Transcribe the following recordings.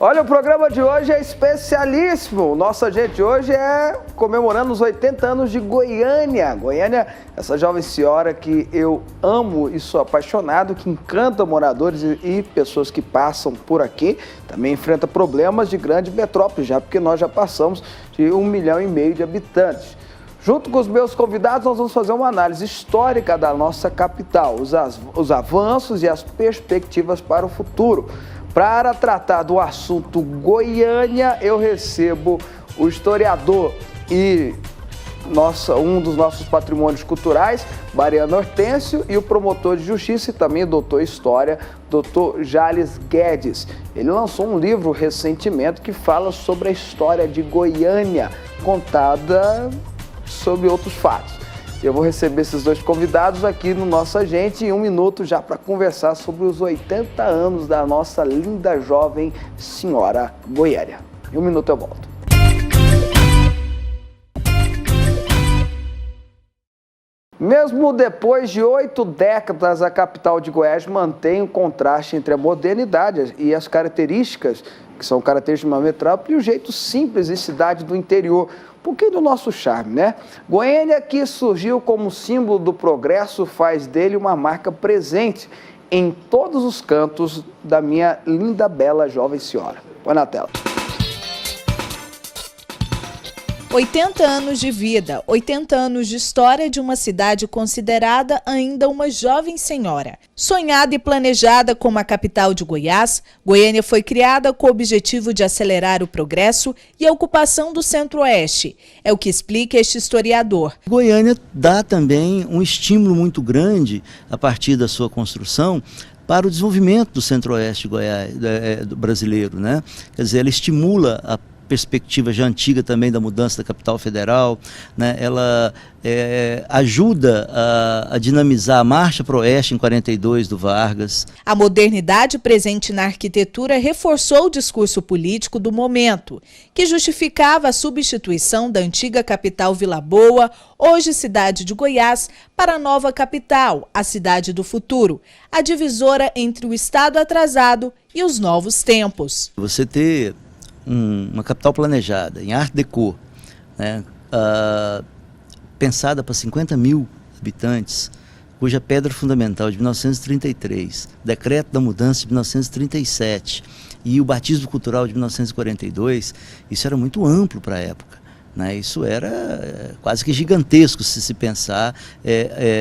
Olha, o programa de hoje é especialíssimo. Nosso agente hoje é comemorando os 80 anos de Goiânia. Goiânia, essa jovem senhora que eu amo e sou apaixonado, que encanta moradores e pessoas que passam por aqui. Também enfrenta problemas de grande metrópole, já porque nós já passamos de 1,5 milhão de habitantes. Junto com os meus convidados, nós vamos fazer uma análise histórica da nossa capital, os avanços e as perspectivas para o futuro. Para tratar do assunto Goiânia, eu recebo o historiador e um dos nossos patrimônios culturais, Mariano Hortêncio, e o promotor de justiça e também doutor em História, doutor Jales Guedes. Ele lançou um livro recentemente que fala sobre a história de Goiânia, contada sobre outros fatos. Eu vou receber esses dois convidados aqui no nosso agente em 1 minuto já para conversar sobre os 80 anos da nossa linda jovem senhora Goiânia. Em 1 minuto eu volto. Mesmo depois de 8 décadas, a capital de Goiás mantém o contraste entre a modernidade e as características, que são características de uma metrópole, e o jeito simples e cidade do interior. Um pouquinho do nosso charme, né? Goiânia, que surgiu como símbolo do progresso, faz dele uma marca presente em todos os cantos da minha linda, bela, jovem senhora. Põe na tela. 80 anos de vida, 80 anos de história de uma cidade considerada ainda uma jovem senhora. Sonhada e planejada como a capital de Goiás, Goiânia foi criada com o objetivo de acelerar o progresso e a ocupação do Centro-Oeste. É o que explica este historiador. Goiânia dá também um estímulo muito grande, a partir da sua construção, para o desenvolvimento do Centro-Oeste brasileiro, né? Quer dizer, ela estimula a perspectiva já antiga também da mudança da capital federal, né? Ela ajuda a dinamizar a marcha para o oeste em 42 do Vargas. A modernidade presente na arquitetura reforçou o discurso político do momento, que justificava a substituição da antiga capital Vila Boa, hoje cidade de Goiás, para a nova capital, a cidade do futuro, a divisora entre o estado atrasado e os novos tempos. Você ter uma capital planejada, em Art Deco, né, pensada para 50 mil habitantes, cuja pedra fundamental de 1933, decreto da mudança de 1937 e o batismo cultural de 1942, isso era muito amplo para a época. Né? Isso era quase que gigantesco se pensar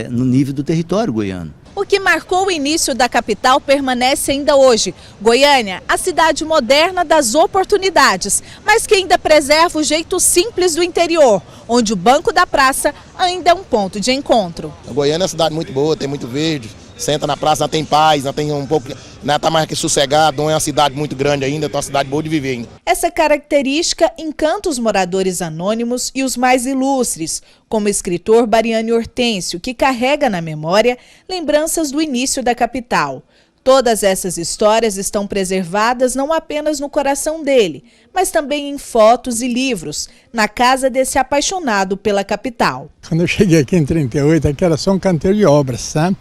no nível do território goiano. O que marcou o início da capital permanece ainda hoje. Goiânia, a cidade moderna das oportunidades, mas que ainda preserva o jeito simples do interior, onde o Banco da Praça ainda é um ponto de encontro. A Goiânia é uma cidade muito boa, tem muito verde, senta na praça, tem paz, tem um pouco, está mais que sossegado, não é uma cidade muito grande ainda, é uma cidade boa de viver ainda. Essa característica encanta os moradores anônimos e os mais ilustres, como o escritor Mariano Hortêncio, que carrega na memória lembranças do início da capital. Todas essas histórias estão preservadas não apenas no coração dele, mas também em fotos e livros, na casa desse apaixonado pela capital. Quando eu cheguei aqui em 38, aqui era só um canteiro de obras, sabe?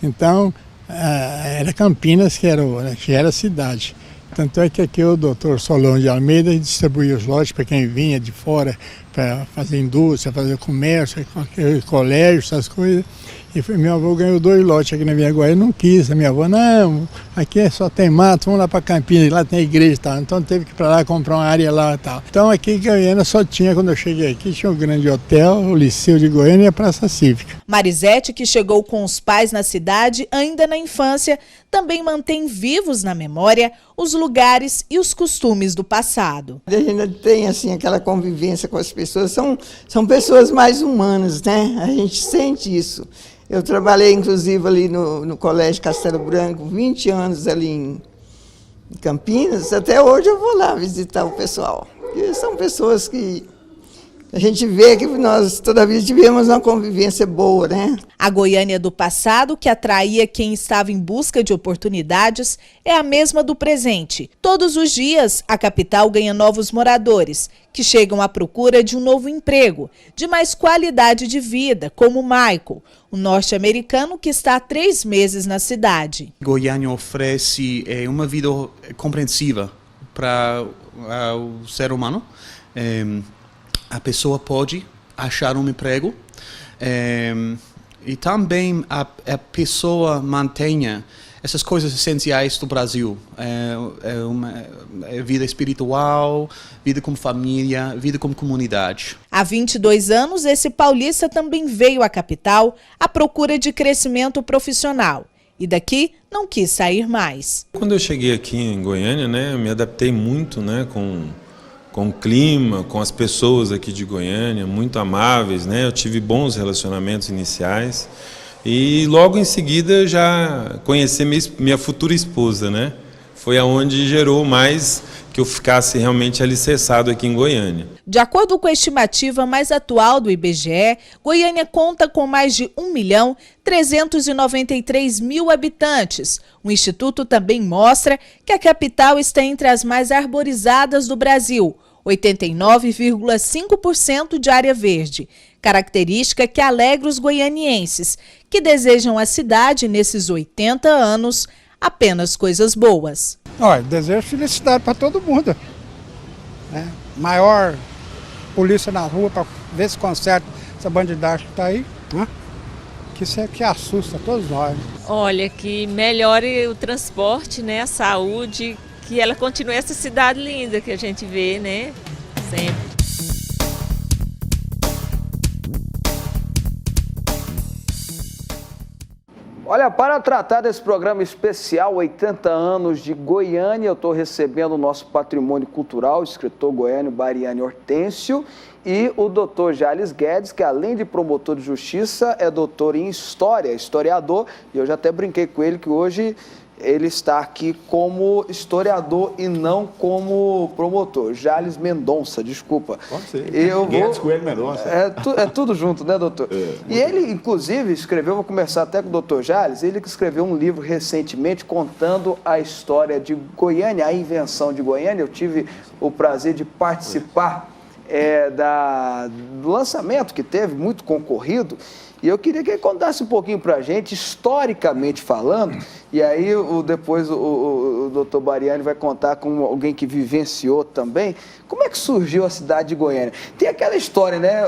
Então, era Campinas que era a cidade. Tanto é que aqui o doutor Solon de Almeida distribuía os lotes para quem vinha de fora para fazer indústria, fazer comércio, colégio, essas coisas. E meu avô ganhou 2 lotes aqui na minha Goiânia, não quis. A minha avó, não, aqui só tem mato, vamos lá para Campinas, lá tem igreja e tal. Então teve que ir para lá comprar uma área lá e tal. Então aqui em Goiânia só tinha, quando eu cheguei aqui, tinha um grande hotel, o Liceu de Goiânia e a Praça Cívica. Marisete, que chegou com os pais na cidade ainda na infância, também mantém vivos na memória os lugares e os costumes do passado. A gente tem assim aquela convivência com as pessoas, são pessoas mais humanas, né? A gente sente isso. Eu trabalhei, inclusive, ali no Colégio Castelo Branco, 20 anos ali em Campinas. Até hoje eu vou lá visitar o pessoal. E são pessoas que a gente vê que nós toda vez tivemos uma convivência boa, né? A Goiânia do passado, que atraía quem estava em busca de oportunidades, é a mesma do presente. Todos os dias, a capital ganha novos moradores, que chegam à procura de um novo emprego, de mais qualidade de vida, como Michael, um norte-americano que está há 3 meses na cidade. Goiânia oferece uma vida compreensiva para o ser humano. A pessoa pode achar um emprego e também a pessoa mantenha essas coisas essenciais do Brasil, vida espiritual, vida com família, vida com comunidade. Há 22 anos, esse paulista também veio à capital à procura de crescimento profissional e daqui não quis sair mais. Quando eu cheguei aqui em Goiânia, né, eu me adaptei muito, né, com o clima, com as pessoas aqui de Goiânia, muito amáveis, né, eu tive bons relacionamentos iniciais. E logo em seguida já conheci minha futura esposa, né? Foi aonde gerou mais que eu ficasse realmente alicerçado aqui em Goiânia. De acordo com a estimativa mais atual do IBGE, Goiânia conta com mais de 1.393.000 habitantes. O Instituto também mostra que a capital está entre as mais arborizadas do Brasil, 89,5% de área verde, característica que alegra os goianienses, que desejam à cidade, nesses 80 anos, apenas coisas boas. Olha, desejo felicidade para todo mundo. Né? Maior polícia na rua para ver se conserta essa bandidagem que está aí. Né? Que isso é que assusta todos nós. Olha, que melhore o transporte, né, a saúde, que ela continue essa cidade linda que a gente vê, né, sempre. Olha, para tratar desse programa especial 80 anos de Goiânia, eu estou recebendo o nosso patrimônio cultural, o escritor goiano Bariane Hortêncio, e o doutor Jales Guedes, que além de promotor de justiça, é doutor em história, historiador, e eu já até brinquei com ele que hoje ele está aqui como historiador e não como promotor. Jales Mendonça, desculpa. Pode ser. Guedes Coelho Mendonça. É tudo junto, né, doutor? E ele, inclusive, escreveu, vou começar até com o doutor Jales, ele que escreveu um livro recentemente contando a história de Goiânia, a invenção de Goiânia. Eu tive o prazer de participar do lançamento que teve, muito concorrido. E eu queria que ele contasse um pouquinho para a gente, historicamente falando, e aí depois o doutor Bariane vai contar com alguém que vivenciou também, como é que surgiu a cidade de Goiânia. Tem aquela história, né,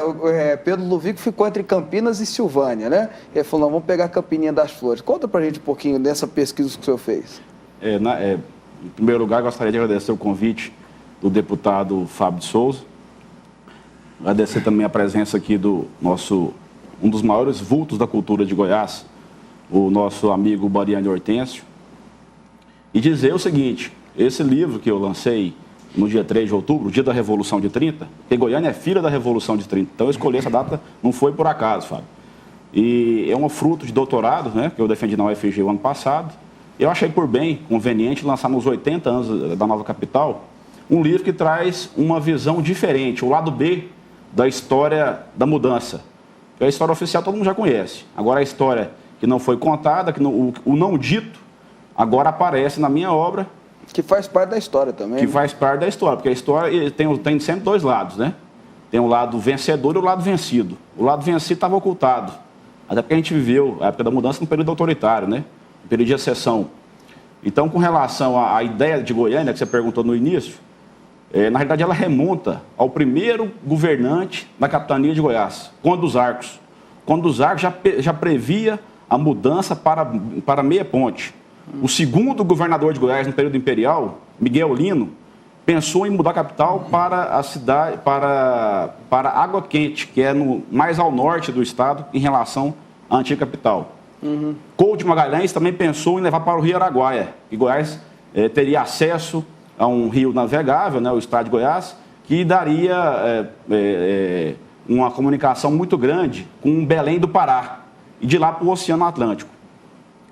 Pedro Luvico ficou entre Campinas e Silvânia, né? Ele falou, vamos pegar a Campininha das Flores. Conta para a gente um pouquinho dessa pesquisa que o senhor fez. Em primeiro lugar, gostaria de agradecer o convite do deputado Fábio de Souza, agradecer também a presença aqui do um dos maiores vultos da cultura de Goiás, o nosso amigo Bariane Hortêncio, e dizer o seguinte, esse livro que eu lancei no dia 3 de outubro, dia da Revolução de 30, porque Goiânia é filha da Revolução de 30, então eu escolhi essa data, não foi por acaso, Fábio. E é um fruto de doutorado, né, que eu defendi na UFG o ano passado. Eu achei por bem, conveniente, lançar nos 80 anos da nova capital, um livro que traz uma visão diferente, o lado B da história da mudança. A história oficial todo mundo já conhece. Agora a história que não foi contada, o não dito, agora aparece na minha obra. Que faz parte da história também. Que faz parte da história, porque a história tem sempre dois lados, né? Tem o lado vencedor e o lado vencido. O lado vencido estava ocultado. Até porque a gente viveu a época da mudança num período autoritário, né? Um período de exceção. Então, com relação à ideia de Goiânia, que você perguntou no início, na realidade, ela remonta ao primeiro governante da capitania de Goiás, Conde dos Arcos. Conde dos Arcos já previa a mudança para Meia Ponte. O segundo governador de Goiás, no período imperial, Miguel Lino, pensou em mudar a capital para a cidade, para Água Quente, que é mais ao norte do estado, em relação à antiga capital. Couto de Magalhães também pensou em levar para o Rio Araguaia, e Goiás teria acesso a um rio navegável, né, o estado de Goiás, que daria uma comunicação muito grande com Belém do Pará e de lá para o Oceano Atlântico.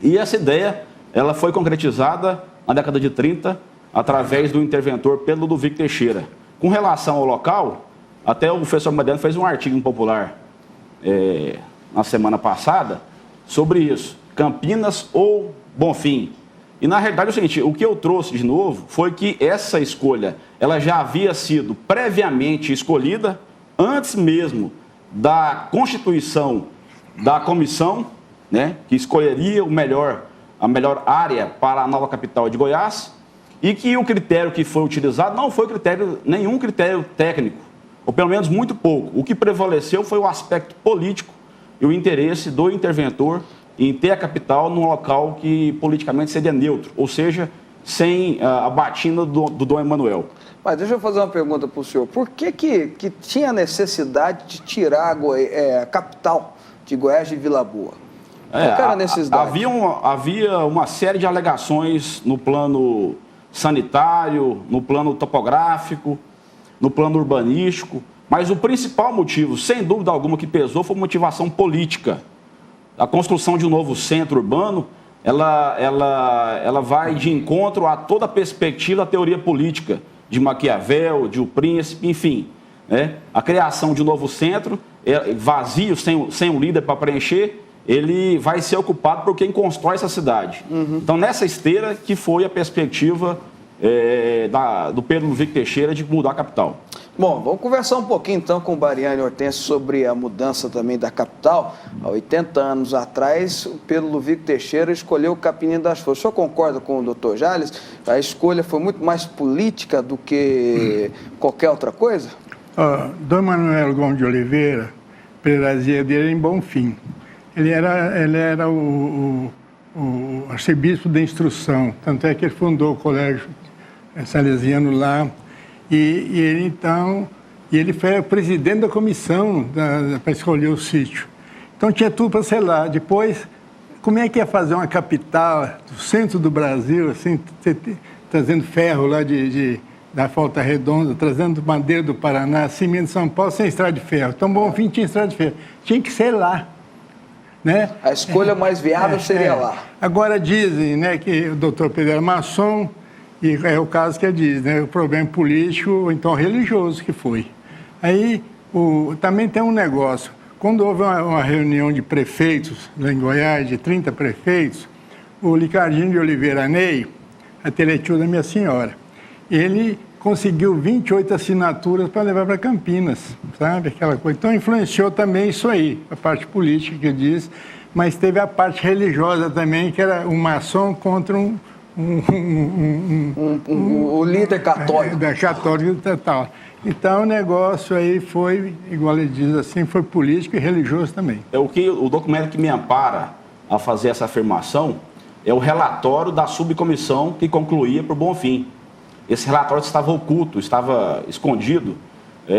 E essa ideia ela foi concretizada na década de 30 através do interventor Pedro Ludovico Teixeira. Com relação ao local, até o professor Mariano fez um artigo no Popular na semana passada sobre isso, Campinas ou Bonfim. E, na realidade, é o seguinte, o que eu trouxe de novo foi que essa escolha, ela já havia sido previamente escolhida antes mesmo da constituição da comissão, né, que escolheria a melhor área para a nova capital de Goiás. e que o critério que foi utilizado não foi nenhum critério técnico, ou pelo menos muito pouco. O que prevaleceu foi o aspecto político e o interesse do interventor em ter a capital num local que politicamente seria neutro, ou seja, sem a batina do Dom Emanuel. Mas deixa eu fazer uma pergunta para o senhor. Por que tinha necessidade de tirar a capital de Goiás de Vila Boa? Qual era a necessidade? Havia uma série de alegações no plano sanitário, no plano topográfico, no plano urbanístico, mas o principal motivo, sem dúvida alguma, que pesou foi motivação política. A construção de um novo centro urbano, ela vai de encontro a toda a perspectiva da teoria política, de Maquiavel, de O Príncipe, enfim. Né? A criação de um novo centro, vazio, sem um líder para preencher, ele vai ser ocupado por quem constrói essa cidade. Então, nessa esteira que foi a perspectiva do Pedro Ludwig Teixeira de mudar a capital. Bom, vamos conversar um pouquinho então com o Bariani Hortêncio sobre a mudança também da capital. Há 80 anos atrás, o Pedro Ludwig Teixeira escolheu o Capinino das Flores. O senhor concorda com o Dr. Jales? A escolha foi muito mais política do que qualquer outra coisa? Dom Manuel Gomes de Oliveira, prelasia dele em Bonfim. Ele era o arcebispo da instrução, tanto é que ele fundou o colégio salesiano lá. E ele foi o presidente da comissão para escolher o sítio. Então tinha tudo para ser lá. Depois, como é que ia fazer uma capital do centro do Brasil, assim, trazendo ferro lá da Volta Redonda, trazendo madeira do Paraná, cimento de São Paulo, sem estrada de ferro. Então, Bonfim tinha estrada de ferro. Tinha que ser lá. Né? A escolha mais viável seria lá. Agora dizem, né, que o doutor Pedro era maçom, e é o caso que ele diz, né, o problema político ou então religioso que foi. Aí também tem um negócio. Quando houve uma reunião de prefeitos lá em Goiás, de 30 prefeitos, o Licardinho de Oliveira Ney, a teletio da minha senhora, ele conseguiu 28 assinaturas para levar para Campinas, sabe? Aquela coisa. Então influenciou também isso aí, a parte política que eu disse, mas teve a parte religiosa também, que era um maçom contra o líder católico. Católico e tal. Então o negócio aí foi, igual ele diz assim, foi político e religioso também. O documento que me ampara a fazer essa afirmação é o relatório da subcomissão que concluía por Bonfim. Esse relatório estava oculto, estava escondido,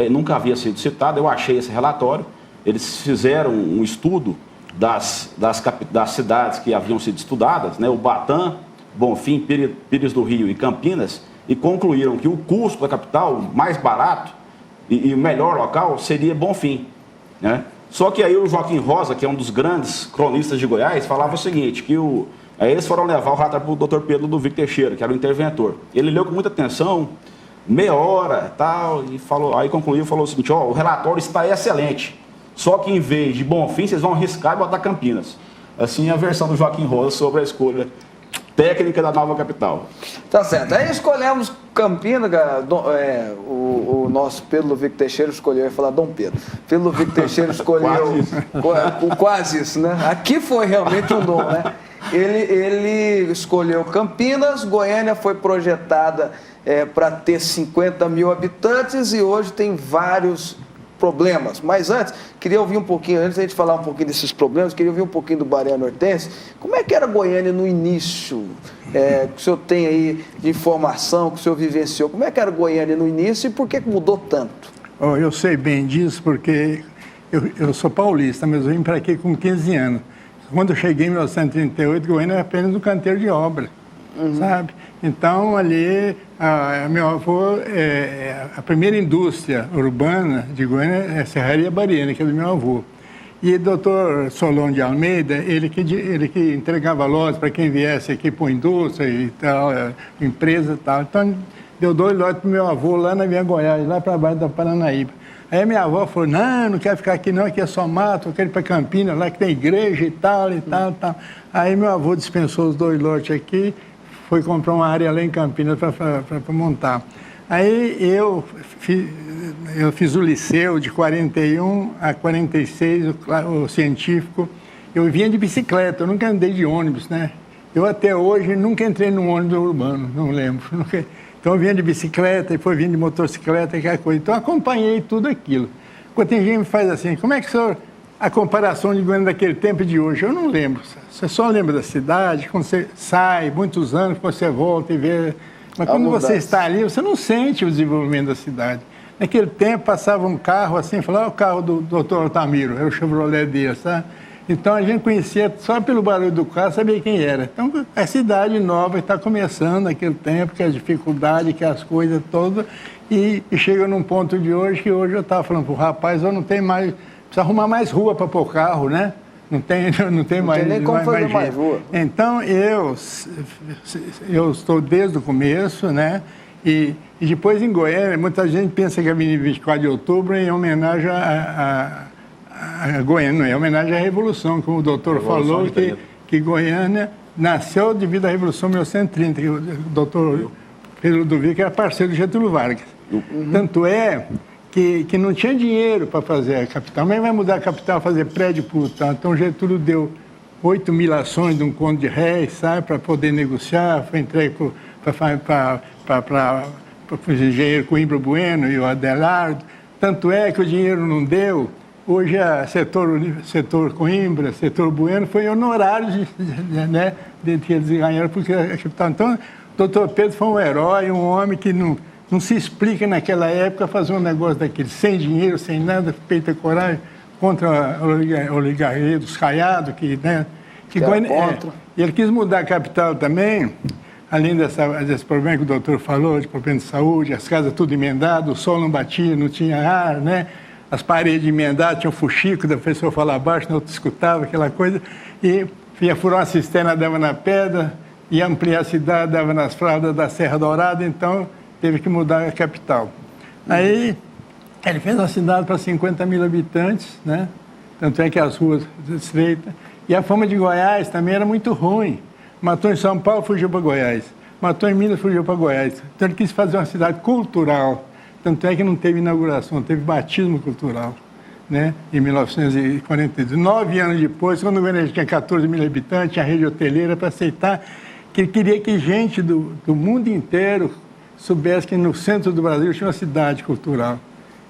nunca havia sido citado. Eu achei esse relatório. Eles fizeram um estudo das cidades que haviam sido estudadas, né? Ubatã, Bonfim, Pires do Rio e Campinas, e concluíram que o custo da capital mais barato e o melhor local seria Bonfim. Né? Só que aí o Joaquim Rosa, que é um dos grandes cronistas de Goiás, falava o seguinte, que aí eles foram levar o relatório para o doutor Pedro Ludwig Teixeira, que era o interventor. Ele leu com muita atenção, meia hora tal, e aí concluiu e falou o seguinte, o relatório está excelente, só que em vez de Bonfim, vocês vão arriscar e botar Campinas. Assim é a versão do Joaquim Rosa sobre a escolha técnica da nova capital. Tá certo. Aí escolhemos Campinas, o nosso Pedro Ludwig Teixeira escolheu, eu ia falar Dom Pedro. Pedro Ludwig Teixeira escolheu quase isso, né? Aqui foi realmente um dom, né? Ele escolheu Campinas, Goiânia foi projetada para ter 50 mil habitantes e hoje tem vários problemas. Mas antes, queria ouvir um pouquinho, antes da gente falar um pouquinho desses problemas, queria ouvir um pouquinho do Bariani Hortêncio. Como é que era Goiânia no início? Que o senhor tem aí de informação, que o senhor vivenciou. Como é que era Goiânia no início e por que mudou tanto? Eu sei bem disso porque eu sou paulista, mas eu vim para aqui com 15 anos. Quando eu cheguei em 1938, Goiânia era apenas um canteiro de obra, sabe? Então, ali, meu avô, a primeira indústria urbana de Goiânia é a Serraria Bariana, que é do meu avô. E o doutor Solon de Almeida, ele que entregava lotes para quem viesse aqui para a indústria e tal, empresa e tal. Então, deu 2 lotes para o meu avô lá na Via Goiás, lá para baixo da Paranaíba. Aí a minha avó falou, não quero ficar aqui não, aqui é só mato, eu quero ir para Campinas, lá que tem igreja e tal, e tal, e tal. Aí meu avô dispensou os 2 lotes aqui, foi comprar uma área lá em Campinas para montar. Aí eu fiz o liceu de 41 a 46, o científico. Eu vinha de bicicleta, eu nunca andei de ônibus, né? Eu até hoje nunca entrei num ônibus urbano, não lembro. Então eu vinha de bicicleta, e foi vindo de motocicleta, aquela coisa. Então acompanhei tudo aquilo. Quando tem gente que me faz assim, como é que o senhor... A comparação de Goiânia daquele tempo e de hoje, eu não lembro. Você só lembra da cidade, quando você sai, muitos anos, quando você volta e vê. Mas quando você está ali, você não sente o desenvolvimento da cidade. Naquele tempo, passava um carro assim, falava, o carro do Dr. Altamiro, era o Chevrolet dele, sabe? Então a gente conhecia, só pelo barulho do carro, sabia quem era. Então a cidade nova está começando naquele tempo, que as dificuldades, que as coisas todas, e chega num ponto de hoje, que hoje eu estava falando para o rapaz, eu não tenho mais... Precisa arrumar mais rua para pôr carro, né? Não tem mais... Não tem nem como fazer mais rua. Então, eu estou desde o começo, né? E depois em Goiânia, muita gente pensa que a Avenida 24 de Outubro é em homenagem a Goiânia, não é homenagem à Revolução, como o doutor falou, que Goiânia nasceu devido à Revolução 1930, que o doutor Pedro Ludovico era parceiro do Getúlio Vargas. Tanto é... Que não tinha dinheiro para fazer a capital, mas vai mudar a capital, fazer prédio por tanto. Então, Getúlio deu 8.000 ações de um conto de réis, sabe, para poder negociar, foi entregue para o engenheiro Coimbra Bueno e o Adelardo. Tanto é que o dinheiro não deu. Hoje, setor Coimbra, setor Bueno, foi honorário né, de que eles ganharam, porque a capital. Então, o doutor Pedro foi um herói, um homem que não se explica naquela época fazer um negócio daquele, sem dinheiro, sem nada, peito e coragem, contra a oligarquia dos Caiados, que contra. E ele quis mudar a capital também, além desse problema que o doutor falou, de problema de saúde, as casas tudo emendadas, o sol não batia, não tinha ar, né? As paredes emendadas, tinha um fuxico, da pessoa falar baixo, não escutava aquela coisa, e ia furar uma cisterna, dava na pedra, ia ampliar a cidade, dava nas fraldas da Serra Dourada, então... teve que mudar a capital. Aí, ele fez uma cidade para 50.000 habitantes, né? Tanto é que as ruas estreitas. E a fama de Goiás também era muito ruim. Matou em São Paulo, fugiu para Goiás. Matou em Minas, fugiu para Goiás. Então, ele quis fazer uma cidade cultural. Tanto é que não teve inauguração, teve batismo cultural, né? Em 1942. 9 anos depois, quando o Goiânia tinha 14.000 habitantes, tinha a rede hoteleira para aceitar, que ele queria que gente do mundo inteiro soubesse que no centro do Brasil tinha uma cidade cultural.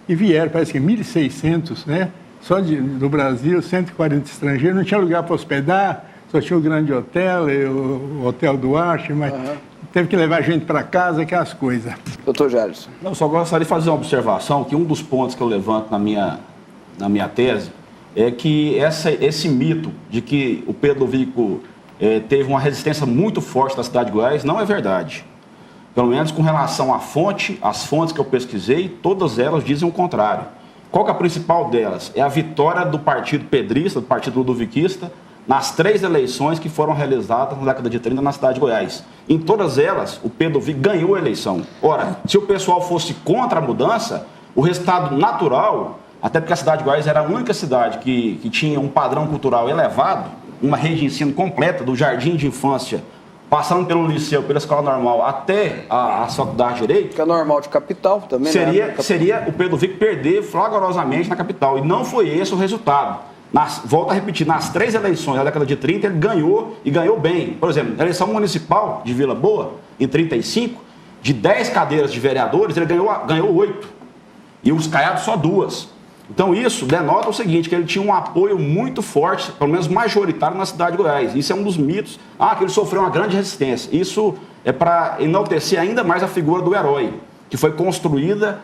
E vieram, parece que 1.600, né? Só do Brasil, 140 estrangeiros, não tinha lugar para hospedar, só tinha o Grande Hotel, o Hotel Duarte, mas teve que levar gente para casa, aquelas coisas. Doutor Jales. Eu só gostaria de fazer uma observação, que um dos pontos que eu levanto na minha tese é que esse mito de que o Pedro Ludovico teve uma resistência muito forte da cidade de Goiás não é verdade. Pelo menos com relação à fonte, as fontes que eu pesquisei, todas elas dizem o contrário. Qual que é a principal delas? É a vitória do partido pedrista, do partido ludoviquista, nas 3 eleições que foram realizadas na década de 30 na cidade de Goiás. Em todas elas, o Pedro Ludovico ganhou a eleição. Ora, se o pessoal fosse contra a mudança, o resultado natural, até porque a cidade de Goiás era a única cidade que tinha um padrão cultural elevado, uma rede de ensino completa, do jardim de infância, passando pelo liceu, pela escola normal, até a faculdade de Direito... Que é normal de capital também, seria o Pedro Ludovico perder flagrosamente na capital. E não foi esse o resultado. Volto a repetir, nas 3 eleições da década de 30, ele ganhou e ganhou bem. Por exemplo, na eleição municipal de Vila Boa, em 35, de 10 cadeiras de vereadores, ele ganhou 8. E os Caiados só 2. Então isso denota o seguinte, que ele tinha um apoio muito forte, pelo menos majoritário na cidade de Goiás. Isso é um dos mitos, que ele sofreu uma grande resistência. Isso é para enaltecer ainda mais a figura do herói, que foi construída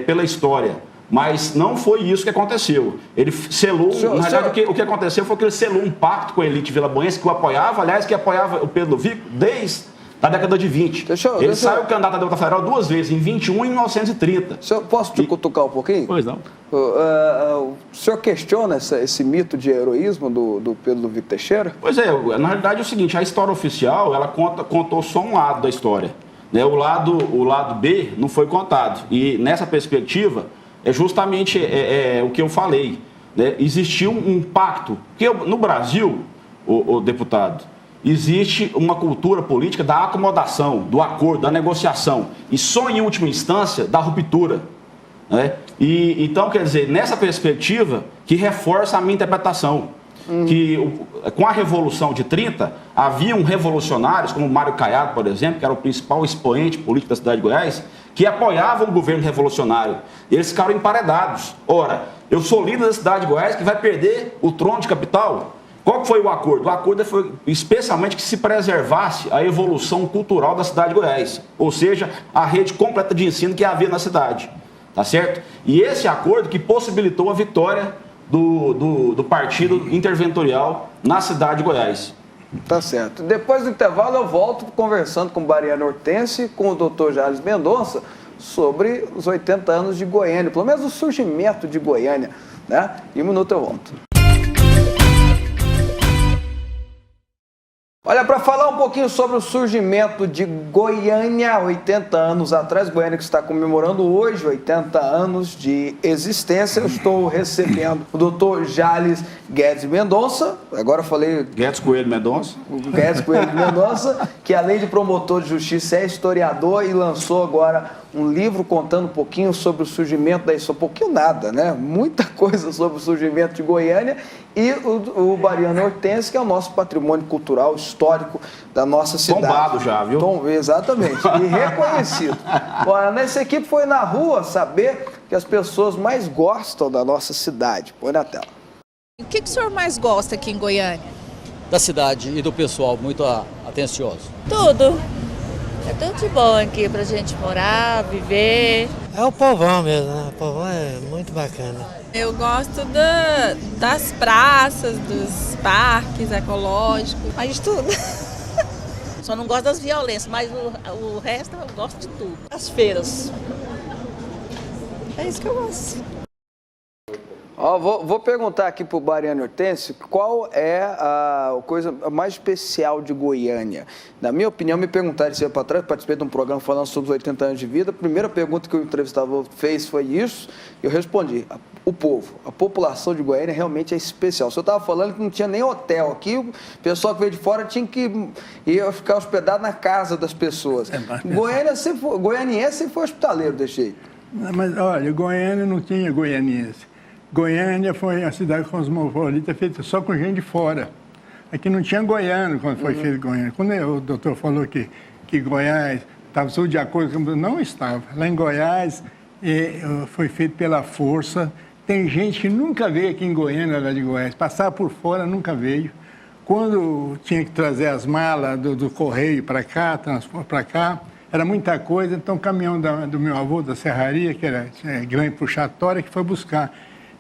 pela história. Mas não foi isso que aconteceu. Ele selou, na verdade o que aconteceu foi que ele selou um pacto com a elite vilaboense que o apoiava, aliás, que apoiava o Pedro Ludovico desde a década de 20. Ele saiu candidato a deputado federal 2 vezes, em 21 e em 1930. Posso te cutucar um pouquinho? Pois não. O senhor questiona esse mito de heroísmo do Pedro Ludovico Teixeira? Pois é, na realidade é o seguinte, a história oficial, ela contou só um lado da história. Né? O lado B não foi contado. E nessa perspectiva, é justamente o que eu falei. Né? Existiu um pacto, porque no Brasil, o deputado, existe uma cultura política da acomodação, do acordo, da negociação, e só em última instância da ruptura. Né? E então, quer dizer, nessa perspectiva que reforça a minha interpretação. que com a Revolução de 30, haviam revolucionários, como Mário Caiado, por exemplo, que era o principal expoente político da cidade de Goiás, que apoiavam o governo revolucionário. Eles ficaram emparedados. Ora, eu sou líder da cidade de Goiás que vai perder o trono de capital. Qual que foi o acordo? O acordo foi especialmente que se preservasse a evolução cultural da cidade de Goiás, ou seja, a rede completa de ensino que havia na cidade, tá certo? E esse acordo que possibilitou a vitória do partido interventorial na cidade de Goiás. Tá certo. Depois do intervalo eu volto conversando com Bariana Hortêncio e com o Dr. Jales Mendonça sobre os 80 anos de Goiânia, pelo menos o surgimento de Goiânia, né? Em um minuto eu volto. Olha, para falar um pouquinho sobre o surgimento de Goiânia, 80 anos atrás, Goiânia que está comemorando hoje 80 anos de existência, eu estou recebendo o Dr. Jales Guedes Mendonça, agora eu falei... Guedes Coelho Mendonça. Guedes Coelho Mendonça, que além de promotor de justiça é historiador e lançou agora um livro contando um pouquinho sobre o surgimento da história, um pouquinho nada, né? Muita coisa sobre o surgimento de Goiânia, e o Bariana Hortêncio, que é o nosso patrimônio cultural histórico da nossa cidade. Tombado já, viu? Exatamente, e reconhecido. Bom, nessa equipe foi na rua saber que as pessoas mais gostam da nossa cidade. Põe na tela. O que o senhor mais gosta aqui em Goiânia? Da cidade e do pessoal, muito atencioso. Tudo. É tudo de bom aqui pra gente morar, viver. É o povão mesmo, né? O povão é muito bacana. Eu gosto das praças, dos parques ecológicos, mais de tudo. Só não gosto das violências, mas o resto eu gosto de tudo. As feiras. É isso que eu gosto. Ó, vou perguntar aqui para o Bariana Hortêncio qual é a coisa mais especial de Goiânia. Na minha opinião, me perguntaram isso para trás, participei de um programa falando sobre os 80 anos de vida. A primeira pergunta que o entrevistador fez foi isso, e eu respondi: o povo, a população de Goiânia realmente é especial. O senhor estava falando que não tinha nem hotel aqui, o pessoal que veio de fora tinha que ir ficar hospedado na casa das pessoas. Goianiense sempre foi hospitaleiro desse jeito. Mas olha, Goiânia não tinha goianiense. Goiânia foi uma cidade cosmopolita feita só com gente de fora. Aqui não tinha goiano quando foi feito Goiânia. Quando o doutor falou que Goiás estava tudo de acordo com... Não estava. Lá em Goiás foi feito pela força. Tem gente que nunca veio aqui em Goiânia, lá de Goiás. Passar por fora nunca veio. Quando tinha que trazer as malas do correio para cá, transporte para cá, era muita coisa. Então o caminhão do meu avô, da serraria, que era grande puxatória, que foi buscar.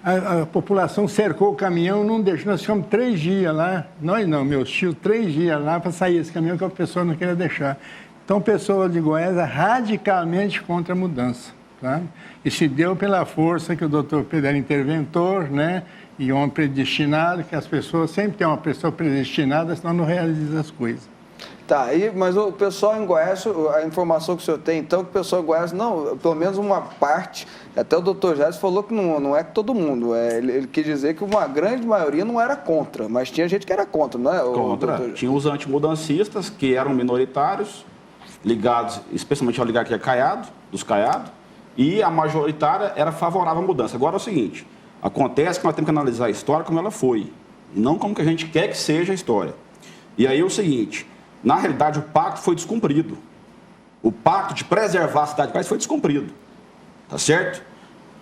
A população cercou o caminhão, não deixou, nós ficamos 3 dias lá, nós não, meus tios, 3 dias lá para sair esse caminhão que a pessoa não queria deixar. Então, a pessoa de Goiás é radicalmente contra a mudança. Tá? E se deu pela força que o doutor Pedro era interventor, né? E homem predestinado, que as pessoas sempre tem uma pessoa predestinada, senão não realiza as coisas. Tá, mas o pessoal em Goiás, a informação que o senhor tem, então, que o pessoal em Goiás, não, pelo menos uma parte, até o doutor Jales falou que não é que todo mundo, ele quis dizer que uma grande maioria não era contra, mas tinha gente que era contra, não é? Contra, tinha os antimudancistas, que eram minoritários, ligados especialmente ao oligarquia Caiado, dos Caiado, e a majoritária era favorável à mudança. Agora é o seguinte, acontece que nós temos que analisar a história como ela foi, não como que a gente quer que seja a história. E aí é o seguinte... Na realidade, o pacto foi descumprido. O pacto de preservar a cidade de Goiás foi descumprido. Tá certo?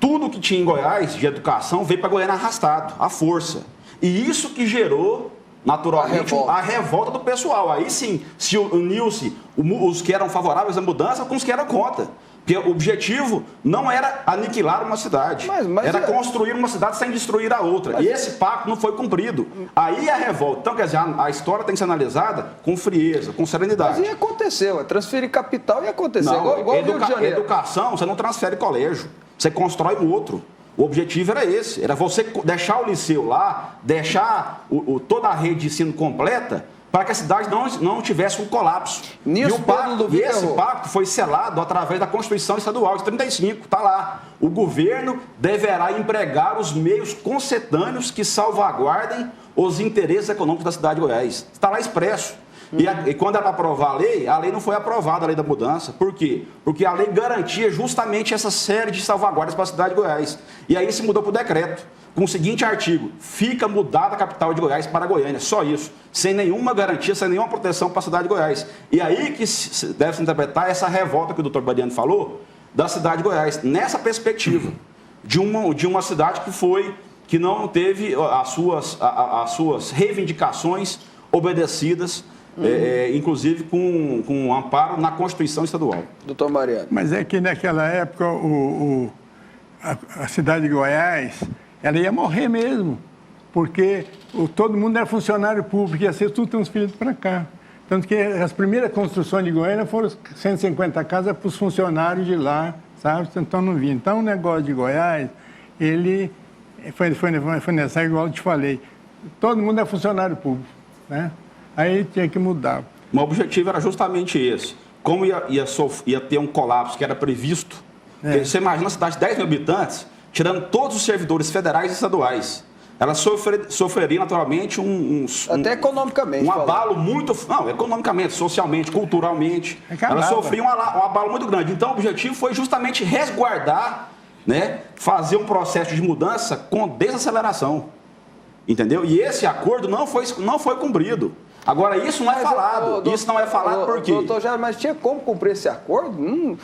Tudo que tinha em Goiás de educação veio para Goiânia arrastado, à força. E isso que gerou, naturalmente, a revolta do pessoal. Aí sim, se uniu-se os que eram favoráveis à mudança com os que eram contra. Porque o objetivo não era aniquilar uma cidade, era construir uma cidade sem destruir a outra. E esse pacto não foi cumprido. Aí a revolta. Então, quer dizer, a história tem que ser analisada com frieza, com serenidade. Mas e aconteceu, transferir capital e aconteceu. Não, igual Rio de Janeiro. Educação, você não transfere colégio, você constrói um outro. O objetivo era esse, era você deixar o liceu lá, deixar toda a rede de ensino completa, para que a cidade não tivesse um colapso. E esse pacto foi selado através da Constituição Estadual de 35, está lá. O governo deverá empregar os meios concetâneos que salvaguardem os interesses econômicos da cidade de Goiás. Está lá expresso. E quando era para aprovar a lei não foi aprovada, a lei da mudança. Por quê? Porque a lei garantia justamente essa série de salvaguardas para a cidade de Goiás. E aí se mudou para o decreto, com o seguinte artigo: fica mudada a capital de Goiás para Goiânia, só isso, sem nenhuma garantia, sem nenhuma proteção para a cidade de Goiás. E aí que deve se interpretar essa revolta que o doutor Bariano falou, da cidade de Goiás, nessa perspectiva de uma cidade que não teve as suas reivindicações obedecidas, inclusive com amparo na Constituição Estadual. Doutor Mariano. Mas é que naquela época a cidade de Goiás, ela ia morrer mesmo, porque todo mundo era funcionário público, ia ser tudo transferido para cá. Tanto que as primeiras construções de Goiânia foram 150 casas para os funcionários de lá, sabe? Então não vinha. Então o negócio de Goiás, ele foi necessário, igual eu te falei. Todo mundo é funcionário público, né? Aí tinha que mudar. O objetivo era justamente esse. Como ia ter um colapso que era previsto, você imagina uma cidade de 10 mil habitantes, tirando todos os servidores federais e estaduais. Ela sofreria naturalmente até economicamente. Um abalo muito... Não, economicamente, socialmente, culturalmente. Ela sofria um abalo muito grande. Então o objetivo foi justamente resguardar, né, fazer um processo de mudança com desaceleração. Entendeu? E esse acordo não foi cumprido. Agora, isso não é falado. Isso não é falado por quê? Doutor Jair, mas tinha como cumprir esse acordo?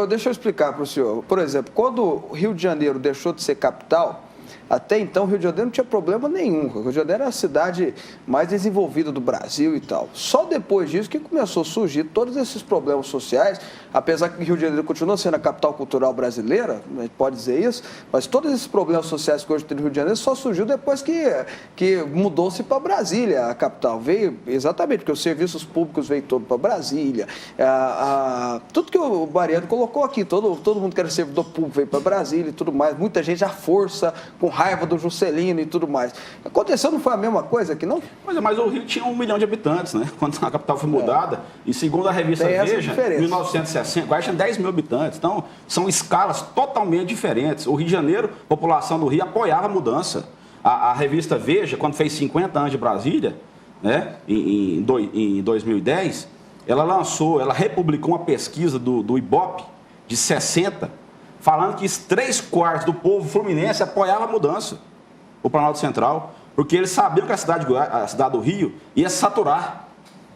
Deixa eu explicar para o senhor. Por exemplo, quando o Rio de Janeiro deixou de ser capital, até então o Rio de Janeiro não tinha problema nenhum. O Rio de Janeiro era a cidade mais desenvolvida do Brasil e tal. Só depois disso que começou a surgir todos esses problemas sociais, apesar que o Rio de Janeiro continua sendo a capital cultural brasileira, a gente pode dizer isso, mas todos esses problemas sociais que hoje tem no Rio de Janeiro só surgiu depois que mudou-se para Brasília, a capital. Veio exatamente porque os serviços públicos veio todo para Brasília. Tudo que o Bariano colocou aqui, todo mundo que era servidor público veio para Brasília e tudo mais. Muita gente à força, com raiva do Juscelino e tudo mais. Aconteceu, não foi a mesma coisa aqui, não? Mas o Rio tinha 1 milhão de habitantes, né? Quando a capital foi mudada, e segundo a revista Veja, em 1960, Goiás tinha 10 mil habitantes. Então, são escalas totalmente diferentes. O Rio de Janeiro, a população do Rio apoiava a mudança. A revista Veja, quando fez 50 anos de Brasília, né, em 2010, ela republicou uma pesquisa do Ibope, de 60, falando que 3/4 do povo fluminense apoiava a mudança, o Planalto Central, porque eles sabiam que a cidade do Rio ia saturar.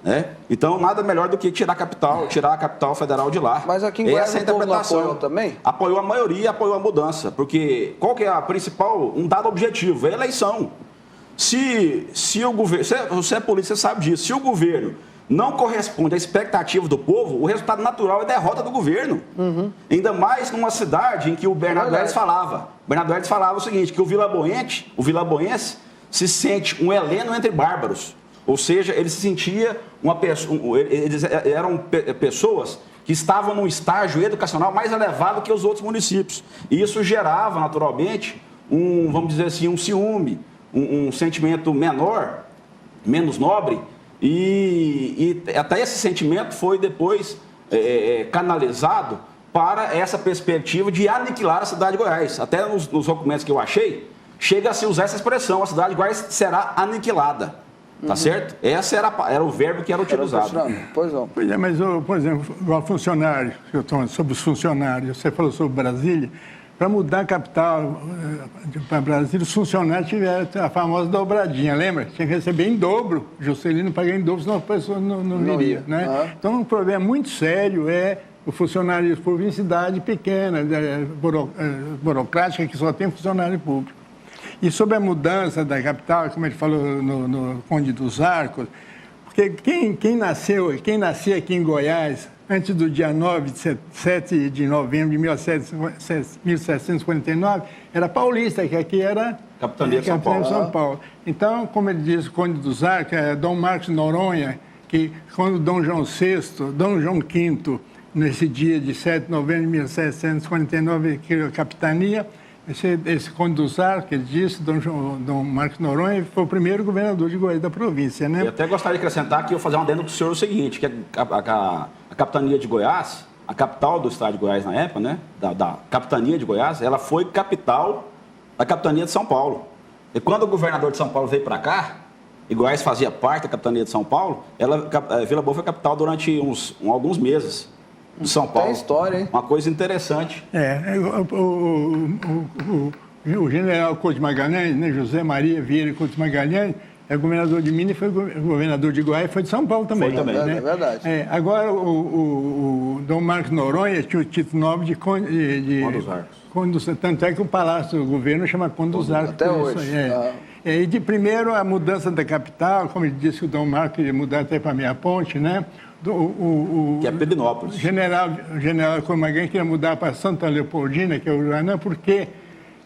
Né? Então, nada melhor do que tirar a capital federal de lá. Mas aqui em Goiás o povo não apoiou também? Apoiou a maioria, apoiou a mudança, porque qual que é a principal, um dado objetivo? É a eleição. Se o governo, você é polícia, você sabe disso, se o governo não corresponde à expectativa do povo, o resultado natural é a derrota do governo. Ainda mais numa cidade em que o Bernardo Herdes falava. O Bernardo Herdes falava o seguinte, que o vilaboense se sente um Heleno entre bárbaros. Ou seja, ele se sentia eles eram pessoas que estavam num estágio educacional mais elevado que os outros municípios. E isso gerava, naturalmente, vamos dizer assim, um ciúme, um sentimento menos nobre, e até esse sentimento foi depois canalizado para essa perspectiva de aniquilar a cidade de Goiás. Até nos documentos que eu achei, chega a se usar essa expressão: a cidade de Goiás será aniquilada. Tá certo? Esse era o verbo que era utilizado. Pois não. Pois é, mas, por exemplo, igual funcionário, eu estou sobre os funcionários, você falou sobre Brasília. Para mudar a capital para Brasília, os funcionários tiveram a famosa dobradinha, lembra? Tinha que receber em dobro. Juscelino pagou em dobro, senão a pessoa não iria. Né? Então, um problema muito sério é o funcionário público em cidade pequena, burocrática, que só tem funcionário público. E sobre a mudança da capital, como ele falou no Conde dos Arcos, porque quem nascia aqui em Goiás, antes do dia 7 de novembro de 1749, era paulista, que aqui era Capitania de São Paulo. Então, como ele diz, o Conde dos Arcos, Dom Marcos Noronha, que quando Dom João V, nesse dia de 7 de novembro de 1749, criou a capitania, esse Conde dos Arcos, que ele disse, Dom Marcos Noronha, foi o primeiro governador de Goiás da província, né? Eu até gostaria de acrescentar que eu vou fazer uma adendo para o senhor o seguinte, que a capitania de Goiás, a capital do estado de Goiás na época, né, da capitania de Goiás, ela foi capital da capitania de São Paulo. E quando o governador de São Paulo veio para cá, e Goiás fazia parte da capitania de São Paulo, Vila Boa foi capital durante alguns meses de São Paulo. Tem história, hein? Uma coisa interessante. O general Couto Magalhães, né, José Maria Vieira Couto Magalhães, é governador de Minas, foi governador de Goiás, foi de São Paulo também. Foi também, né? É verdade. Agora, o Dom Marcos Noronha tinha o título nobre de Conde dos Arcos. Tanto é que o Palácio do Governo chama Conde dos Arcos. Até hoje. E de primeiro, a mudança da capital, como ele disse que o Dom Marcos ia mudar até para a Meia Ponte, né? Que é Pedrinópolis. O general Couto Magalhães queria mudar para Santa Leopoldina, que é o Uruguaiana, porque...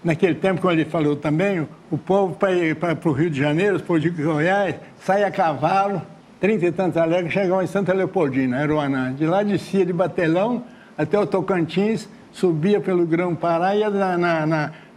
Naquele tempo, como ele falou também, o povo para ir para o Rio de Janeiro, o povo de Goiás, sai a cavalo, 30 e tantos alegres, chegam em Santa Leopoldina, Aruanã. De lá descia de Batelão até o Tocantins, subia pelo Grão-Pará, ia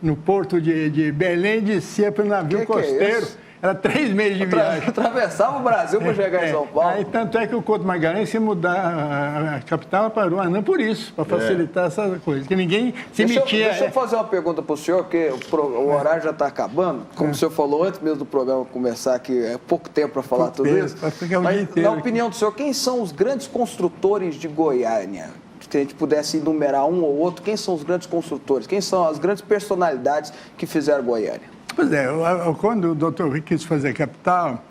no porto de Belém, descia pelo navio costeiro. Era 3 meses de viagem. Atravessava o Brasil para chegar em São Paulo. Aí, tanto é que o Couto Magalhães se mudar a capital para Aruanã por isso, para facilitar essa coisa. Que ninguém se metia... Deixa eu fazer uma pergunta para o senhor, porque o horário já está acabando. Como o senhor falou antes mesmo do programa começar, que é pouco tempo para falar tudo isso. Mas, na opinião do senhor, quem são os grandes construtores de Goiânia? Se a gente pudesse enumerar um ou outro, quem são os grandes construtores? Quem são as grandes personalidades que fizeram Goiânia? Pois é, quando o doutor Rui quis fazer capital,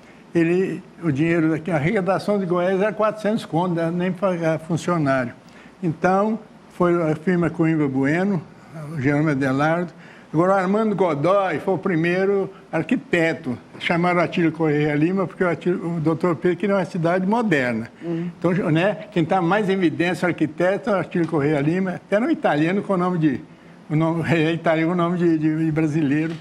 o dinheiro daqui, a arrecadação de Goiás era 400 contos, nem para funcionário. Então, foi a firma Coimbra Bueno, o Jerônimo Adelardo. Agora, o Armando Godoy foi o primeiro arquiteto. Chamaram Atílio Correia Lima, porque o doutor Pedro queria uma cidade moderna. Então, né, quem está mais em evidência, o arquiteto, é o Atílio Correia Lima, era um italiano com o nome de brasileiro.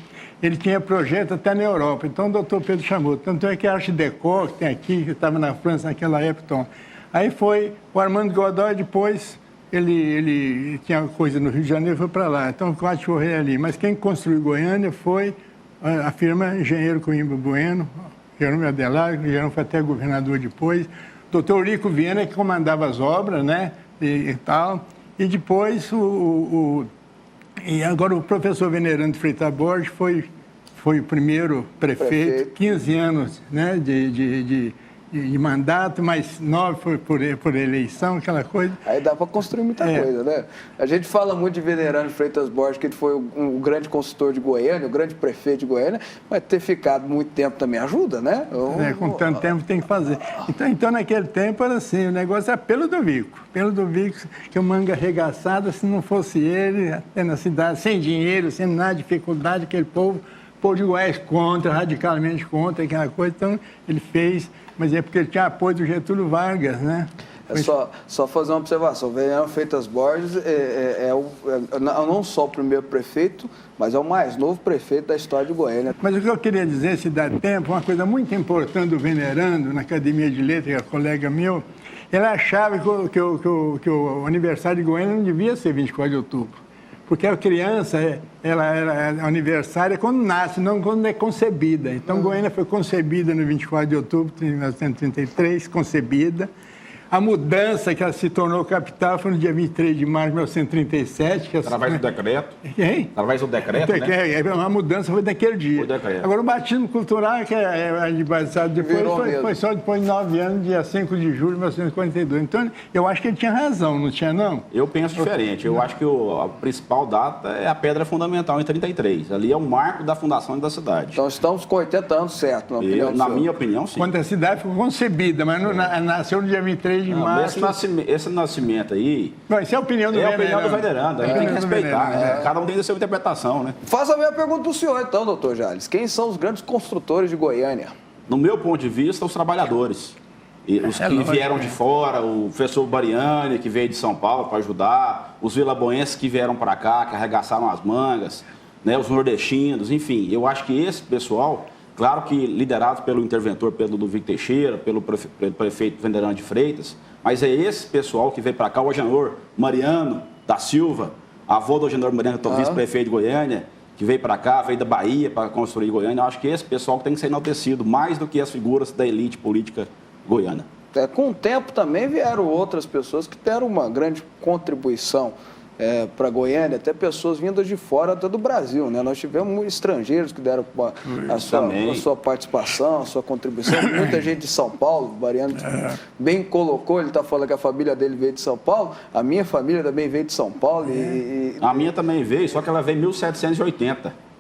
Ele tinha projeto até na Europa, então o doutor Pedro chamou. Tanto é que a Arte Deco, que tem aqui, que estava na França naquela época. Então. Aí foi o Armando Godoy, depois ele tinha coisa no Rio de Janeiro e foi para lá. Então, o Arte Correia ali. Mas quem construiu Goiânia foi a firma Engenheiro Coimbra Bueno, Jerônimo Adelardo, Jerônimo foi até governador depois. Doutor Rico Viana, que comandava as obras, né, e tal. E depois E agora o professor Venerando Freitas Borges foi o primeiro prefeito, 15 anos, né, de mandato, mais 9 foi por eleição, aquela coisa. Aí dá para construir muita coisa, né? A gente fala muito de Venerando Freitas Borges, que ele foi o grande consultor de Goiânia, o grande prefeito de Goiânia, mas ter ficado muito tempo também ajuda, né? Com tanto tempo tem que fazer. Então, naquele tempo era assim, o negócio era pelo do Vico, que o manga arregaçada, se não fosse ele, até na cidade, sem dinheiro, sem nada, dificuldade, aquele povo de Goiás radicalmente contra aquela coisa, então ele fez, mas é porque ele tinha apoio do Getúlio Vargas, né? Só fazer uma observação, o Venerando Freitas Borges não só o primeiro prefeito, mas é o mais novo prefeito da história de Goiânia. Mas o que eu queria dizer, se dá tempo, uma coisa muito importante do Venerando, na Academia de Letras, que é colega meu, ele achava que o aniversário de Goiânia não devia ser 24 de outubro. Porque a criança, ela era aniversária quando nasce, não quando é concebida. Então, Goiânia foi concebida no 24 de outubro de 1933, concebida. A mudança que ela se tornou capital foi no dia 23 de março de 1937. Através do decreto. Quem? Através do decreto, né? A mudança foi daquele dia. Agora, o batismo cultural, que é de batizado depois, foi só depois de 9 anos, dia 5 de julho de 1942. Então, eu acho que ele tinha razão, não tinha, não? Eu penso diferente. Eu acho que a principal data é a pedra fundamental em 33. Ali é o marco da fundação da cidade. Então, estamos com 80 anos certo, na minha opinião, sim. Quando a cidade foi concebida, mas nasceu no dia 23 de março. Esse nascimento aí... Não, isso é a opinião do Venerando. É a opinião do Venerando. A gente tem que respeitar, né? Cada um tem a sua interpretação, né? Faça a minha pergunta para o senhor, então, doutor Jales. Quem são os grandes construtores de Goiânia? No meu ponto de vista, os trabalhadores. E os que vieram de fora, o professor Bariani, que veio de São Paulo para ajudar, os vilaboenses que vieram para cá, que arregaçaram as mangas, né? Os nordestinos, enfim. Eu acho que esse pessoal... Claro que liderado pelo interventor Pedro Ludovico Teixeira, pelo prefeito Venerando de Freitas, mas é esse pessoal que veio para cá, o Agenor Mariano da Silva, avô do Agenor Mariano, vice-prefeito de Goiânia, que veio para cá, veio da Bahia para construir Goiânia. Eu acho que esse pessoal tem que ser enaltecido, mais do que as figuras da elite política goiana. Com o tempo também vieram outras pessoas que deram uma grande contribuição para Goiânia, até pessoas vindas de fora, até do Brasil, né? Nós tivemos estrangeiros que deram a sua participação, a sua contribuição, muita gente de São Paulo, o Bariano bem colocou, ele está falando que a família dele veio de São Paulo, a minha família também veio de São Paulo. A minha também veio, só que ela veio em 1780.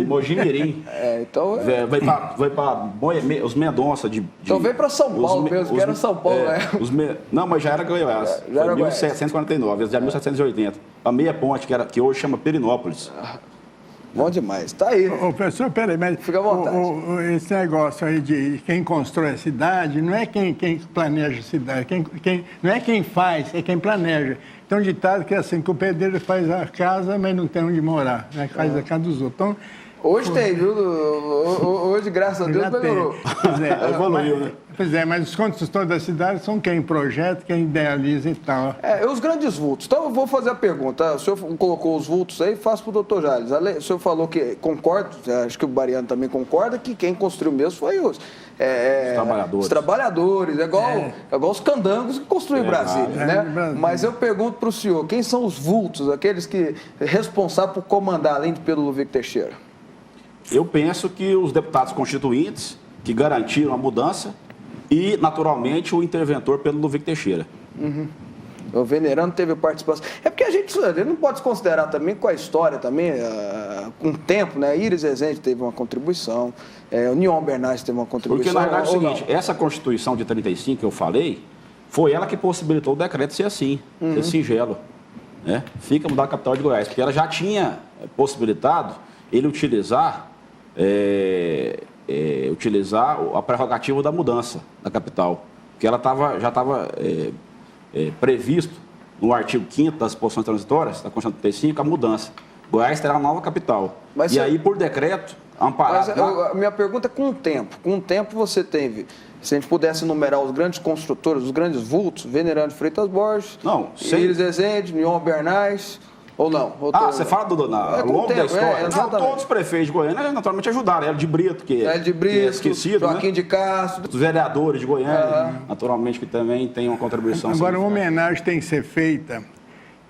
Mojimirim. Então vai para os Mendonça de. Então veio para São Paulo mesmo, que era São Paulo, né? Não, mas já era Goiás. Já era 1749, já 1780. A meia ponte, que hoje chama Perinópolis. Bom demais. Tá aí. Professor, peraí, mas fica à vontade. Esse negócio aí de quem constrói a cidade, não é quem planeja a cidade, não é quem faz, é quem planeja. Tem um ditado que é assim, que o pedreiro faz a casa, mas não tem onde morar, né? Faz a casa dos outros. Então, hoje tem, viu? Hoje, graças a Deus, melhorou. Evoluiu, né? Pois é, mas os construtores da cidade são quem projeta, quem idealiza e tal. Os grandes vultos. Então, eu vou fazer a pergunta. O senhor colocou os vultos aí, faço para o doutor Jales. O senhor falou que, concordo, acho que o Bariano também concorda, que quem construiu mesmo foi os trabalhadores. É igual os candangos que construíram Brasília, né? Mas eu pergunto para o senhor, quem são os vultos, aqueles que responsáveis por comandar, além de Pedro Ludovico Teixeira? Eu penso que os deputados constituintes, que garantiram a mudança, e, naturalmente, o interventor Pedro Ludovico Teixeira. O venerando teve participação. É porque a gente não pode se considerar também com a história também, com o tempo, né? Iris Rezende teve uma contribuição, o Nion Bernays teve uma contribuição. Porque, na verdade, é o seguinte, essa Constituição de 35 que eu falei, foi ela que possibilitou o decreto ser assim, ser singelo. Né? Fica mudar a capital de Goiás, porque ela já tinha possibilitado ele utilizar a prerrogativa da mudança da capital, que ela já estava previsto no artigo 5º das disposições transitórias da Constituição 35 a mudança. Goiás terá uma nova capital. Aí, por decreto, amparado... Mas minha pergunta é com o tempo. Com o tempo você teve... Se a gente pudesse enumerar os grandes construtores, os grandes vultos, Venerando Freitas Borges, Iris Rezende, Nion Bernays... Ou não? Você fala ao longo da história? Todos os prefeitos de Goiânia, naturalmente, ajudaram. Elo de Brito, que é esquecido, Joaquim de Castro. Os vereadores de Goiânia, naturalmente, que também tem uma contribuição. Agora, uma homenagem tem que ser feita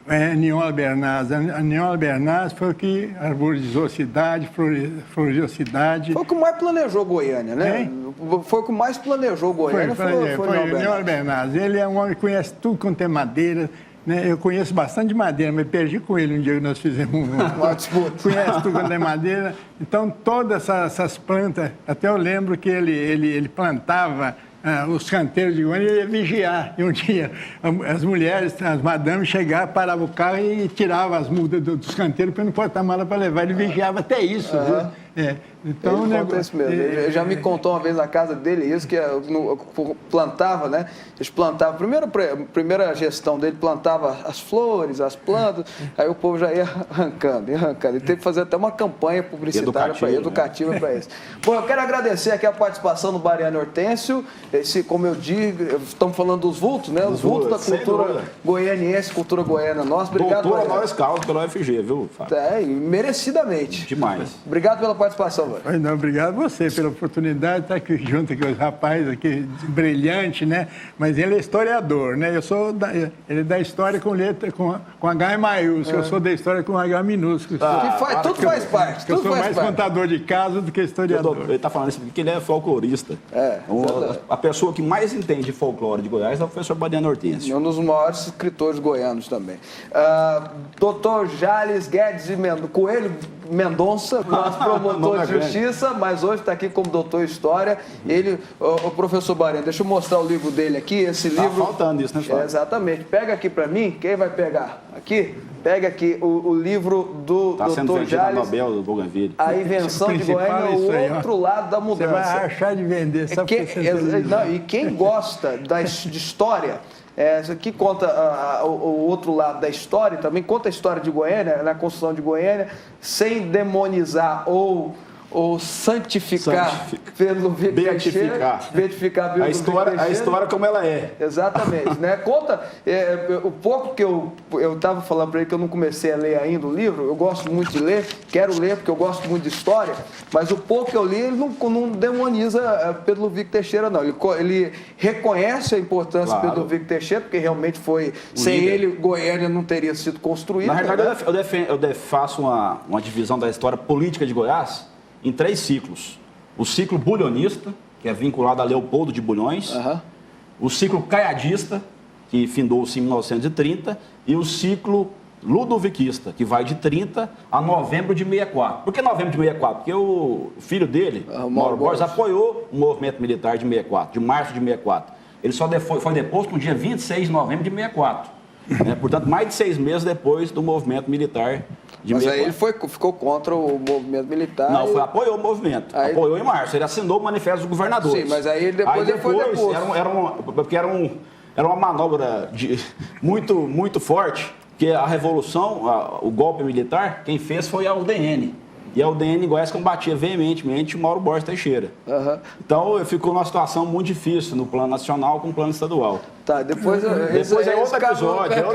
a Nion Bernays. A Nion Bernays foi o que arborizou a cidade, floriu a cidade. Foi o que mais planejou Goiânia, né? Foi o que mais planejou Goiânia. Foi Nion Bernays. Ele é um homem que conhece tudo quanto é madeira. Eu conheço bastante de madeira, mas perdi com ele um dia que nós fizemos uma disputa. Conhece tudo quanto é madeira. Então, todas essas plantas, até eu lembro que ele plantava os canteiros de Goiânia e ia vigiar. E um dia, as mulheres, as madames, chegavam, paravam o carro e tiravam as mudas dos canteiros para não botar mala para levar. Ele vigiava até isso, viu? Então, ele conta isso mesmo. Ele já me contou uma vez na casa dele isso, que plantava, né? Eles plantavam, primeira gestão dele, plantava as flores, as plantas, aí o povo já ia arrancando. Ele teve que fazer até uma campanha publicitária educativa para isso. Bom, eu quero agradecer aqui a participação do Bariano Hortêncio. Como eu digo, estamos falando dos vultos, né? Os vultos da cultura goianiense, cultura goiana nossa. Obrigado, Doutor honoris causa pela UFG, viu, Fábio? Merecidamente. Demais. Obrigado pela participação, velho. Não, obrigado a você pela oportunidade de estar aqui junto com os rapazes aqui, brilhante, né? Mas ele é historiador, né? Ele é da história com letra, com H maiúsculo, eu sou da história com H minúsculo. Tudo faz parte. Eu sou mais contador de casos do que historiador. Ele está falando isso porque ele é folclorista. A pessoa que mais entende de folclore de Goiás é o professor Bariano Hortêncio. Um dos maiores escritores goianos também. Doutor Jales Guedes Coelho Mendonça, nosso promotor de justiça, mas hoje está aqui como doutor em História. Ele, o professor Bariano, deixa eu mostrar o livro dele aqui. Esse livro. Tá faltando isso, né, Fábio? Exatamente. Pega aqui para mim. Quem vai pegar? Aqui. Pega aqui o livro do doutor Jales. Nobel do Bougainville. A invenção de Goiânia, o outro lado da mudança. Você vai achar de vender. E quem gosta de história. Isso aqui conta o outro lado da história, também conta a história de Goiânia, na construção de Goiânia, sem demonizar ou ou santificar Pedro Victor Teixeira. Beatificar Pedro Victor Teixeira. A história como ela é. Exatamente, né? Conta, o pouco que eu estava falando para ele que eu não comecei a ler ainda o livro, eu gosto muito de ler, quero ler porque eu gosto muito de história, mas o pouco que eu li, ele não demoniza Pedro Victor Teixeira, não. Ele reconhece a importância de Pedro Victor Teixeira, porque realmente foi, sem ele, Goiânia não teria sido construída. Na verdade, eu faço uma divisão da história política de Goiás em 3 ciclos. O ciclo bulhonista, que é vinculado a Leopoldo de Bulhões, o ciclo caiadista, que findou-se em 1930, e o ciclo ludoviquista, que vai de 30 a novembro de 64. Por que novembro de 64? Porque o filho dele, Mauro Borges, apoiou o movimento militar de 64, de março de 64. Ele só foi deposto no dia 26 de novembro de 64. Né? Portanto, mais de 6 meses depois do movimento militar de 64. Mas aí ele ficou contra o movimento militar. Não, apoiou o movimento. Apoiou em março. Ele assinou o manifesto dos governadores. Sim, mas aí ele depois foi deposto. Era uma manobra muito forte, que a revolução, o golpe militar, quem fez foi a UDN. E a UDN em Goiás combatia veementemente o Mauro Borges Teixeira. Então, ficou numa situação muito difícil no plano nacional com o plano estadual. Tá, depois é outro episódio, é outro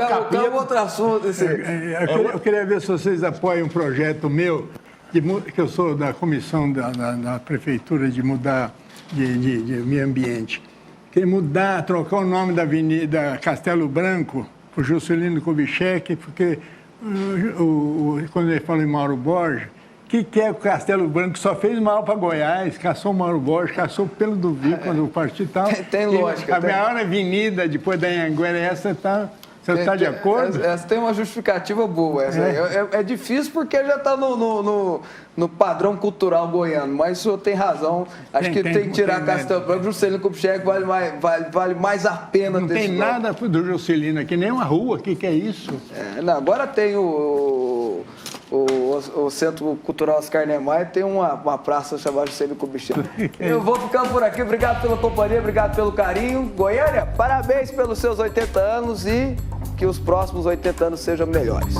capítulo. É outro assunto. Eu queria ver se vocês apoiam um projeto meu, que eu sou da comissão da prefeitura de mudar de meio ambiente. Queria trocar o nome da Avenida Castelo Branco por Juscelino Kubitschek, porque quando ele fala em Mauro Borges, o que é o Castelo Branco? Só fez mal para Goiás, caçou o Mauro Borges, caçou pelo do Vico, quando o partido tal. Tem lógica. A maior avenida depois da Anhanguera, essa tá. Você está de acordo? Essa tem uma justificativa boa. É difícil porque já está no padrão cultural goiano, mas o senhor tem razão. Acho que tem que tirar Castelo Branco. Juscelino Kubitschek vale mais a pena. Não tem nada do Juscelino aqui, nem uma rua. O que é isso? Agora tem o Centro Cultural Oscar Niemeyer, tem uma praça chamada Juscelino Kubitschek. Eu vou ficando por aqui. Obrigado pela companhia, obrigado pelo carinho. Goiânia, parabéns pelos seus 80 anos e que os próximos 80 anos sejam melhores.